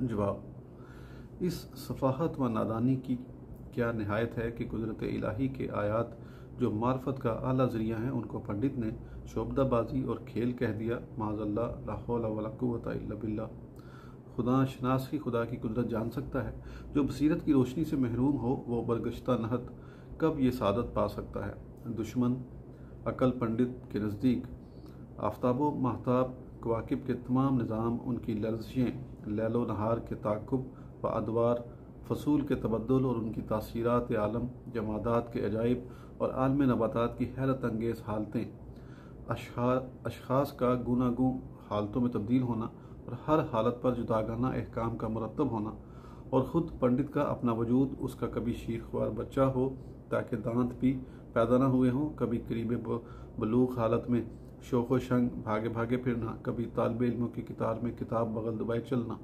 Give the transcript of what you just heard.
जवाब, इस सफाहत व नादानी की क्या निहायत है कि कुदरत इलाही के आयात जो मार्फत का आला ज़रिया हैं उनको पंडित ने शोबदाबाजी और खेल कह दिया। माज़ल्ला, ला हौला वला कुव्वता इल्ला बिल्लाह। खुदा शनास ही खुदा की कुदरत जान सकता है। जो बसीरत की रोशनी से महरूम हो वो बरगश्ता नहत कब ये सादत पा सकता है। दुश्मन अकल पंडित के नज़दीक आफ्ताबो महताब कवाकिब के तमाम निज़ाम, उनकी लर्जिशें, लैलो नहार के ताक़ुब व अदवार, फसूल के तबद्दुल और उनकी तासीरात आलम, जमादात के अजाइब और आलम नबातात की हैरत अंगेज़ हालतें, अशख़ास का गूनागूं हालतों में तब्दील होना और हर हालत पर जुदागाना अहकाम का मुरतब होना, और ख़ुद पंडित का अपना वजूद उसका कभी शीरख्वार बच्चा हो ताकि दांत भी पैदा न हुए हों, कभी करीब बलूग हालत में शोख व शंग भागे भागे फिरना, कभी तालिब इल्मों की कितार में किताब बगल दबाए चलना।